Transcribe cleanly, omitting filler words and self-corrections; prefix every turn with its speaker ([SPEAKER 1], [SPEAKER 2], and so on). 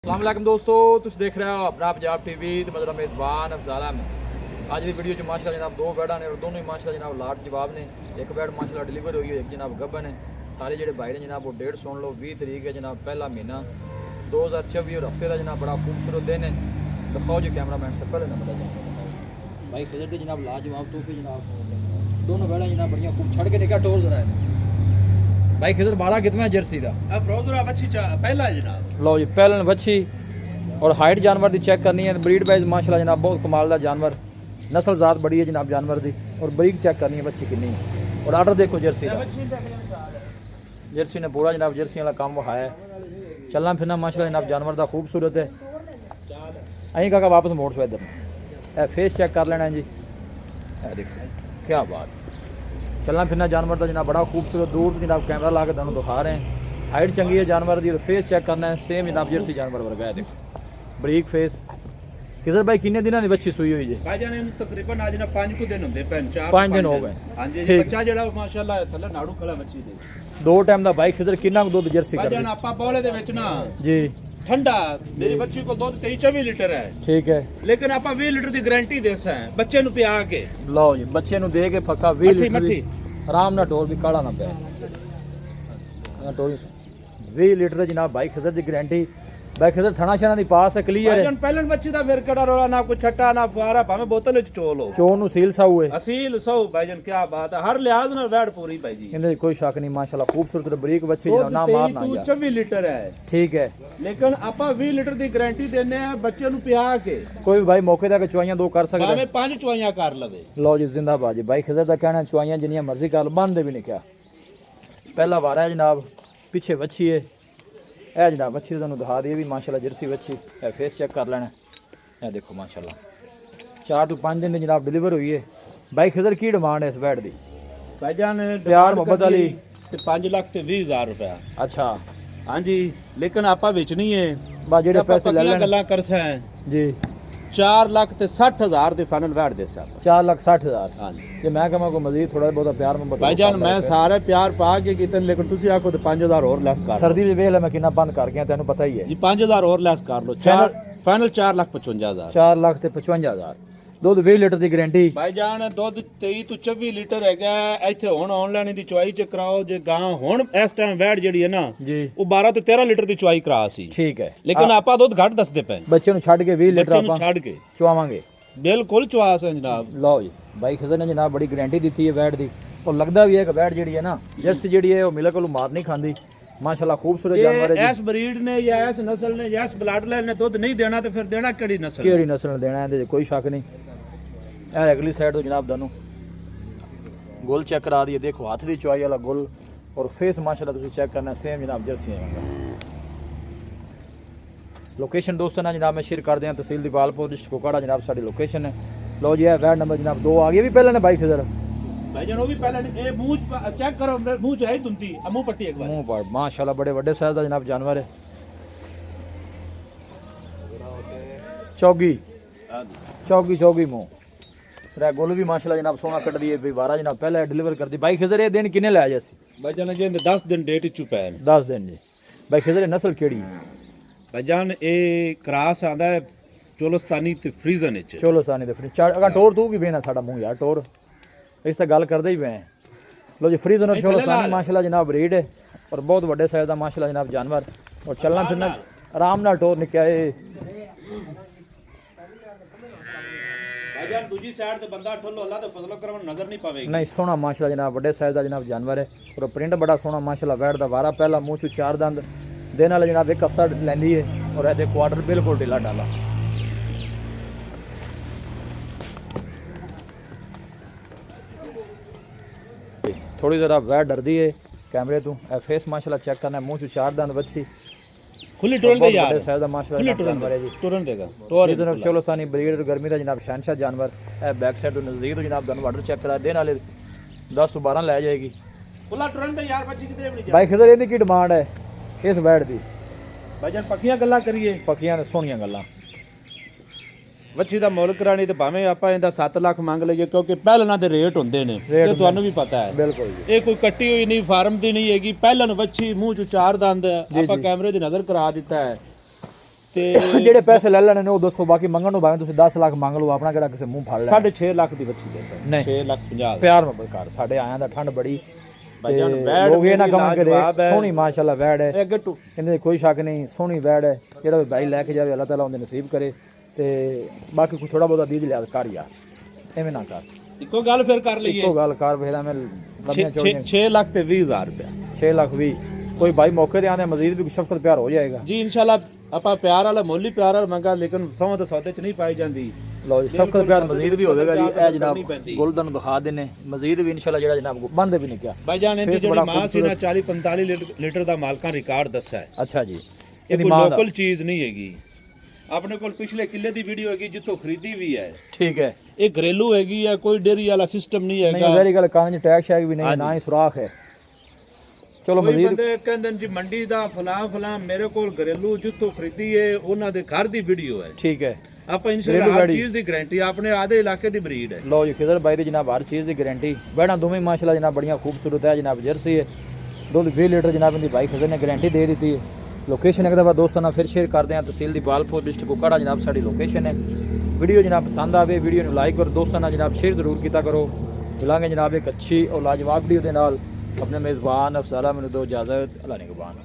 [SPEAKER 1] अस्सलाम वालेकुम दोस्तों, तुम देख रहे हो अपना पंजाब टीवी तो मेरा मेज़बान अफजाला में। अज की वीडियो माशाल्लाह जनाब दो बैडा ने और दोनों ही माशाल्लाह जनाब लाट जवाब ने। एक बैड माशाल्लाह डिलीवर हुई है, एक जनाब गब्बन है। सारे जो भाई ने जनाब वो डेट सुन लो। 20 तरीक है जनाब, पहला महीना 2024 और हफ्ते का जनाब बड़ा खूबसूरत दिन है। दिखाओ जी कैमरा मैन से पहले नंबर जनाब भाई खजर के जनाब लाजवाब तोहफे जनाब दोनों बैडा जनाब बढ़िया खूब छड़ के निकाह टोल जरा है भाई खजर बाड़ा कितना जर्सी का
[SPEAKER 2] पहला जनाब।
[SPEAKER 1] लो जी पहलन वच्छी और हाइट जानवर की चेक करनी है। ब्रीड वाइज माशाल्लाह जनाब बहुत कमाल का जानवर, नस्ल ज़ात बड़ी है जनाब जानवर की। और बरीक चेक करनी है वच्छी कितनी है। और आर्डर देखो जर्सी का, जर्सी ने पूरा जनाब जर्सी वाला काम वहाया है। चलना फिरना माशाल्लाह जनाब जानवर का खूबसूरत है। अं काका वापस मोड़ सो इधर ए फेस चेक कर लेना है जी। देखो क्या बात, चलना फिरना जानवर का जनाब बड़ा खूबसूरत। दूर जनाब कैमरा ला के तुहानू दिखा रहे हैं। हाइट चंगी है जानवर की और फेस चेक करना है सेम जनाब जर्सी जानवर वर्गा है। देखो बरीक फेस। किधर भाई किन्ने दिनों की बच्ची सुई हुई जी?
[SPEAKER 2] भाईजान इन तकरीबन आज ना 5 को दिन होंदे पैन
[SPEAKER 1] 5 दिन हो गए।
[SPEAKER 2] हां जी,
[SPEAKER 1] ठीक।
[SPEAKER 2] बच्चा जेड़ा माशाल्लाह थल्ले नाड़ू खड़ा बच्ची दे
[SPEAKER 1] दो टाइम का भाई खिजर किन्ना दुध जर्सी कर
[SPEAKER 2] भाईजान आपा बोले दे विच ना
[SPEAKER 1] जी
[SPEAKER 2] ठंडा मेरी बच्ची को दुध 23-24 लीटर है,
[SPEAKER 1] ठीक है।
[SPEAKER 2] लेकिन आपा 20 लीटर की गारंटी देसा है बच्चे नु पिया के।
[SPEAKER 1] लो जी बच्चे नु दे के पक्का 20 लीटर
[SPEAKER 2] मट्ठी
[SPEAKER 1] दी आराम ना टोर भी काला ना पे ना टोरी 20 लीटर जनाब भाई खिजर की गारंटी। भाई खिजर थना छना दी पास है, क्लियर है।
[SPEAKER 2] भाईजान पहलन बच्ची दा फिर कड़ा रोला ना कोई छट्टा ना फुआरा भाਵੇਂ बोतल विच चोल हो।
[SPEAKER 1] चोर नु सील साऊ है
[SPEAKER 2] असील सौ भाईजान क्या बात है, हर लिहाज ना वैड पूरी भाई जी।
[SPEAKER 1] इनमें कोई शक नहीं माशाल्लाह खूबसूरत बरीक बच्चे जनाब ना मारना यार।
[SPEAKER 2] 24 लीटर है,
[SPEAKER 1] ठीक है।
[SPEAKER 2] लेकिन आपा 20 लीटर की गारंटी देने हैं बच्चे नु पिया के।
[SPEAKER 1] कोई भी भाई मौके तक चुआइयां दो कर सकदा है।
[SPEAKER 2] भाਵੇਂ 5 चुआइयां कर लवे।
[SPEAKER 1] लो जी जिंदाबाद जी। भाई खिजर का कहना चुआइयां जिन्नियां मर्जी कर बंद भी नहीं क्या। पहला वारा है जनाब, पीछे वच्छी है ए जनाब। वच्छी तुहानू दिखा दी भी माशाल्लाह जर्सी वच्छी है। फेस चेक कर लेना है, देखो माशाल्लाह 4 to 5 दिन जनाब डिलीवर हुई है। भाई खिजर की डिमांड है इस बैट दी?
[SPEAKER 2] भाईजान
[SPEAKER 1] प्यार मोहब्बत वाली
[SPEAKER 2] ते 5 लाख ते 20,000 रुपया।
[SPEAKER 1] अच्छा
[SPEAKER 2] हाँ जी, लेकिन आपा बेचनी है
[SPEAKER 1] बा जेडे पैसे ले लेने
[SPEAKER 2] गल्ला कर सा है
[SPEAKER 1] जी।
[SPEAKER 2] 4 लाख ते 60,000 दे फाइनल बैठ दे सा।
[SPEAKER 1] 4,60,000।
[SPEAKER 2] हाँ जी
[SPEAKER 1] ये मैं कहां को मजीद थोड़ा बहुत प्यार मोहब्बत
[SPEAKER 2] भाईजान मैं सारे प्यार पा के कितन, लेकिन तुसी आखो ते 5,000 और लेस कर।
[SPEAKER 1] सर्दी में वेख ले मैं कितना बंद कर गया तेन पता ही है
[SPEAKER 2] जी 5,000 और लेस कर लो। 4 फाइनल 4,55,000।
[SPEAKER 1] 4,55,000 दूध 20 लीटर की गारंटी।
[SPEAKER 2] भाईजान दुध 23 ਤੋਂ 24 ਲੀਟਰ ਹੈਗਾ ਇੱਥੇ। ਹੁਣ ਆਨਲਾਈਨ ਦੀ ਚੁਆਈ ਚ ਕਰਾਓ ਜੇ ਗਾਂ ਹੁਣ ਇਸ ਟਾਈਮ ਵੈੜ ਜਿਹੜੀ ਹੈ ਨਾ
[SPEAKER 1] जी
[SPEAKER 2] ਉਹ 12 ਤੋਂ 13 ਲੀਟਰ ਦੀ ਚੁਆਈ ਕਰਾ ਸੀ,
[SPEAKER 1] ठीक है।
[SPEAKER 2] ਲੇਕਿਨ ਆਪਾਂ ਦੁੱਧ ਘੱਟ ਦੱਸਦੇ ਪਏ
[SPEAKER 1] बच्चे नु छड़ के 20 लीटर
[SPEAKER 2] ਬੱਚੇ ਨੂੰ
[SPEAKER 1] ਆਪਾਂ
[SPEAKER 2] ਛੱਡ ਕੇ
[SPEAKER 1] चुआवांगे।
[SPEAKER 2] ਬਿਲਕੁਲ ਚੁਆਸ ਹੈ ਜਨਾਬ।
[SPEAKER 1] लो जी भाई खिजर ने जनाब बड़ी गारंटी दी है वैट दी। और लगता भी है कि वैट जी है ना जर्सी जी है वो मिले को मार नहीं खाती माशाल्लाह खूबसूरत जानवर है
[SPEAKER 2] ये
[SPEAKER 1] जी।
[SPEAKER 2] इस ब्रीड ने या इस नस्ल ने या इस ब्लड लाइन ने दुध नहीं देना तो फिर देना केड़ी नस्ल?
[SPEAKER 1] केड़ी नस्ल ने देना है कोई शक नहीं। ए अगली साइड तो जनाब दोनों गोल चेक करा दिए। देखो हाथ की चुआई वाला गोल और फेस माशाल्लाह तुम चेक करना सेम जनाब जर्सी है। लोकेशन दोस्तों ना जनाब मैं शेयर कर दें, तहसील दीपालपुर डिस्ट्रिक्ट कोकाड़ा जनाब साड़ी लोकेशन है। लो जी वैट नंबर जनाब 2 आ गया भी पहले ने बाइक खिजर
[SPEAKER 2] भाईजान वो भी पहले ए मुंह चेक करो, मुंह जो है दुंती मुंह पट्टी एक बार
[SPEAKER 1] मुंह पर माशाल्लाह बड़े बड़े साइज का जनाब जानवर है। चौगी चौगी चौगी मुंह रे गोल भी माशाल्लाह जनाब सोना कट दी है। वारा जनाब पहले डिलीवर कर दी। भाई खिजर ये दिन किन्ने लाया जैसी?
[SPEAKER 2] भाईजान जे 10 दिन डेट चु पै
[SPEAKER 1] 10 दिन जी। भाई खिजर नस्ल केड़ी है?
[SPEAKER 2] भाईजान ए क्रास आंदा है चोलस्तानी ते फ्रीजन विच।
[SPEAKER 1] चलो सानी दे फ्री अगर टोर तू भी वेना साडा मुंह यार टोर इस ते गल करदे ही पे। लो जी फ्रीजन और चलो सानी माशाल्लाह जनाब ब्रीड है और बहुत बड़े साइज का माशाल्लाह जनाब जानवर। और चलना फिरना आराम नाल टोर निकया है।
[SPEAKER 2] भाईजान दूजी साइड ते बंदा ठोलो अल्लाह ते फजल करम नजर नहीं पावेगी।
[SPEAKER 1] नहीं सोना माशाल्लाह जनाब बड़े साइज का जनाब जानवर है और प्रिंट बड़ा सोना माशाल्लाह। वैट दा वारा पहला मुंह चू 4 दंद देने वाले जनाब 1 हफ्ता लैंदी है। और ये देखो ऑर्डर बिल्कुल ढीला डाला। थोड़ी जरा वैट डरदी है कैमरे तू। फेस माशाल्लाह चेक करना है, मुंह चू 4 दंद बच्ची
[SPEAKER 2] खुली टोरन दे यार,
[SPEAKER 1] बड़े साइज का माशाल्लाह जानवर है जी।
[SPEAKER 2] टोरन देगा टोर
[SPEAKER 1] रीजन चलो सानी ब्रीड और गर्मी का जनाब शहनशाह जानवर है। बैक साइड तो नजदीक तो जनाब दोनों ऑर्डर चेक करा देने वाले 10 to 12 ले जाएगी।
[SPEAKER 2] खुला टोरन दे यार बच्ची कितने बनी जा।
[SPEAKER 1] भाई खिजर इहदी की डिमांड है इस वैट दी?
[SPEAKER 2] भाईजान पक्कियां गल्ला करिए,
[SPEAKER 1] पक्कियां ने सोहणियां गल्लां।
[SPEAKER 2] ਵੱਛੀ ਦਾ ਮੁੱਲ ਕਰਾਣੀ ਤੇ ਭਾਵੇਂ ਆਪਾਂ ਇਹਦਾ 7 ਲੱਖ ਮੰਗ ਲਈਏ ਕਿਉਂਕਿ ਪਹਿਲਣਾ ਦੇ ਰੇਟ ਹੁੰਦੇ ਨੇ ਇਹ ਤੁਹਾਨੂੰ ਵੀ ਪਤਾ ਹੈ।
[SPEAKER 1] ਬਿਲਕੁਲ ਜੀ,
[SPEAKER 2] ਇਹ ਕੋਈ ਕੱਟੀ ਹੋਈ ਨਹੀਂ, ਫਾਰਮ ਦੀ ਨਹੀਂ ਹੈਗੀ। ਪਹਿਲਣ ਵੱਛੀ ਮੂੰਹ ਚ ਚਾਰ ਦੰਦ ਆਪਾਂ ਕੈਮਰੇ ਦੀ ਨਜ਼ਰ ਕਰਾ ਦਿੱਤਾ ਹੈ। ਤੇ
[SPEAKER 1] ਜਿਹੜੇ ਪੈਸੇ ਲੈ ਲੈਣੇ ਨੇ ਉਹ ਦੱਸੋ, ਬਾਕੀ ਮੰਗਣ ਨੂੰ ਭਾਵੇਂ ਤੁਸੀਂ 10 ਲੱਖ ਮੰਗ ਲਓ, ਆਪਣਾ ਕਿਹੜਾ ਕਿਸੇ ਮੂੰਹ ਫੜ ਲੈਣਾ।
[SPEAKER 2] 6.5 ਲੱਖ ਦੀ ਬੱਚੀ ਦੇ ਸਰ,
[SPEAKER 1] ਨਹੀਂ।
[SPEAKER 2] 6 ਲੱਖ 50
[SPEAKER 1] ਪਿਆਰ ਮੁਹੱਬਤ ਕਰ, ਸਾਡੇ ਆਇਆਂ ਦਾ ਠੰਡ ਬੜੀ
[SPEAKER 2] ਭਾਈ ਜਾਨ
[SPEAKER 1] ਤੇ
[SPEAKER 2] ਵੈੜ
[SPEAKER 1] ਲੋਕ ਇਹ ਨਾ
[SPEAKER 2] ਮੇਰੀ
[SPEAKER 1] ਕਹਣ ਕਿ
[SPEAKER 2] ਲਾਜਵਾਬ ਹੈ।
[SPEAKER 1] ਸੋਹਣੀ ਮਾਸ਼ਾਅੱਲਾ ਵੈੜ ਹੈ,
[SPEAKER 2] ਇਹ ਅੱਗੇ ਟੂ
[SPEAKER 1] ਇਹਦੇ ਕੋਈ ਸ਼ੱਕ ਨਹੀਂ, ਸੋਹਣੀ ਵੈੜ ਹੈ। ਜਿਹੜਾ ਵੀ ਭਾਈ ਲੈ ਕੇ ਜਾਵੇ ਅੱਲਾਹ ਤਾਲਾ ਉਹਦੇ ਨਸੀਬ ਕਰੇ, ਤੇ ਬਾਕੀ ਕੋਈ ਥੋੜਾ ਬਹੁਤਾ ਦੀਦ ਲਿਆ ਕਰ ਯਾਰ, ਐਵੇਂ ਨਾ ਕਰ।
[SPEAKER 2] ਇੱਕੋ ਗੱਲ ਫਿਰ ਕਰ ਲਈਏ,
[SPEAKER 1] ਇੱਕੋ ਗੱਲ ਕਰ ਵੇਲਾ ਮੈਂ ਲੰਮੀਆਂ ਚੌੜੀਆਂ
[SPEAKER 2] 6 ਲੱਖ ਤੇ 20,000 ਰੁਪਇਆ।
[SPEAKER 1] 6 ਲੱਖ ਵੀ ਕੋਈ ਭਾਈ ਮੌਕੇ ਤੇ ਆਂਦੇ ਮਜ਼ੀਦ ਵੀ ਸ਼ਫਕਤ ਪਿਆਰ ਹੋ ਜਾਏਗਾ।
[SPEAKER 2] ਜੀ ਇਨਸ਼ਾਅੱਲਾ ਆਪਾਂ ਪਿਆਰ ਵਾਲਾ ਮੁੱਲ ਹੀ ਪਿਆਰ ਵਾਲਾ ਮੰਗਾ, ਲੇਕਿਨ ਸੌਂ ਤੇ ਸੌਦੇ ਚ ਨਹੀਂ ਪਾਈ ਜਾਂਦੀ।
[SPEAKER 1] ਲਓ ਜੀ ਸ਼ਫਕਤ ਪਿਆਰ ਮਜ਼ੀਦ ਵੀ ਹੋਵੇਗਾ ਜੀ। ਇਹ ਜਨਾਬ ਗੁਲਦਨ ਦਿਖਾ ਦਿੰਨੇ ਮਜ਼ੀਦ ਵੀ ਇਨਸ਼ਾਅੱਲਾ, ਜਿਹੜਾ ਜਨਾਬ ਬੰਦੇ ਵੀ ਨਹੀਂ ਕਿਹਾ
[SPEAKER 2] ਭਾਈ ਜਾਨ ਇਹਦੀ ਜਿਹੜੀ ਮਾਂ ਸੀ ਨਾ 40-45 ਲੀਟਰ ਦਾ ਮਾਲਕਾਂ ਰਿਕਾਰਡ ਦੱਸਿਆ ਹੈ।
[SPEAKER 1] ਅੱਛਾ ਜੀ,
[SPEAKER 2] ਇਹ ਕੋਈ ਲੋਕਲ ਚੀਜ਼ ਨਹੀਂ ਹੈਗੀ। ਆਪਣੇ ਕੋਲ ਪਿਛਲੇ ਕਿੱਲੇ ਦੀ ਵੀਡੀਓ ਹੈਗੀ ਜਿੱਥੋਂ ਖਰੀਦੀ ਵੀ ਹੈ।
[SPEAKER 1] ਠੀਕ ਹੈ,
[SPEAKER 2] ਇਹ ਘਰੇਲੂ ਹੈਗੀ ਹੈ, ਕੋਈ ਡੇਰੀ ਵਾਲਾ ਸਿਸਟਮ ਨਹੀਂ ਹੈਗਾ।
[SPEAKER 1] ਨਹੀਂ ਵੈਰੀ ਗੱਲ ਕਾਨ ਚ ਟੈਗ ਸ਼ੈਗ ਵੀ ਨਹੀਂ, ਨਾ ਹੀ ਸੁਰਾਖ ਹੈ। ਚਲੋ
[SPEAKER 2] ਕੋਈ
[SPEAKER 1] ਮਜ਼ੀਦ
[SPEAKER 2] ਬੰਦੇ ਕਹਿੰਦੇ ਨੇ ਜੀ ਮੰਡੀ ਦਾ ਫਲਾਂ ਮੇਰੇ ਕੋਲ ਘਰੇਲੂ ਜਿੱਥੋਂ ਖਰੀਦੀ ਹੈ ਉਹਨਾਂ ਦੇ ਘਰ ਦੀ ਵੀਡੀਓ ਹੈ।
[SPEAKER 1] ਠੀਕ ਹੈ,
[SPEAKER 2] ਆਪਾਂ ਇਨਸ਼ਾਅੱਲਾ ਹਰ ਚੀਜ਼ ਦੀ ਗਾਰੰਟੀ ਆਪਣੇ ਆਦੇ ਇਲਾਕੇ ਦੀ ਬਰੀਡ ਹੈ।
[SPEAKER 1] ਲਓ ਜੀ ਖਿਜ਼ਰ ਬਾਈ ਦੀ ਜਨਾਬ ਹਰ ਚੀਜ਼ ਦੀ ਗਾਰੰਟੀ। ਬੈਣਾ ਦੋਵੇਂ ਮਾਸ਼ਾਅੱਲਾ ਜਨਾਬ ਬੜੀਆਂ ਖੂਬਸੂਰਤ ਹੈ ਜਨਾਬ, ਜਰਸੀ ਹੈ, ਦੁੱਧ 20 ਲੀਟਰ ਜਨਾਬ ਇਹਦੀ ਬਾਈ ਖਿਜ਼ਰ ਨੇ ਗਾਰੰਟੀ ਦੇ ਦਿੱਤੀ ਹੈ। ਲੋਕੇਸ਼ਨ ਇੱਕ ਦਫਾ ਦੋਸਤਾਂ ਨਾਲ ਫਿਰ ਸ਼ੇਅਰ ਕਰਦੇ ਹਾਂ, ਤਹਿਸੀਲ ਦੀ ਬਾਲਪੁਰ ਡਿਸਟ੍ਰਿਕਟ ਕੁਕਾੜਾ ਜਨਾਬ ਸਾਡੀ ਲੋਕੇਸ਼ਨ ਹੈ। ਵੀਡੀਓ ਜਨਾਬ ਪਸੰਦ ਆਵੇ ਵੀਡੀਓ ਨੂੰ ਲਾਈਕ ਔਰ ਦੋਸਤਾਂ ਨਾਲ ਜਨਾਬ ਸ਼ੇਅਰ ਜ਼ਰੂਰ ਕੀਤਾ ਕਰੋ। ਮਿਲਾਂਗੇ ਜਨਾਬ ਇੱਕ ਅੱਛੀ ਔਰ ਲਾਜਵਾਬ ਵੀਡੀਓ ਦੇ ਨਾਲ। अपने मेज़बान अफसाला मैंने दो इजाज़त, अल्लाह निगहबान।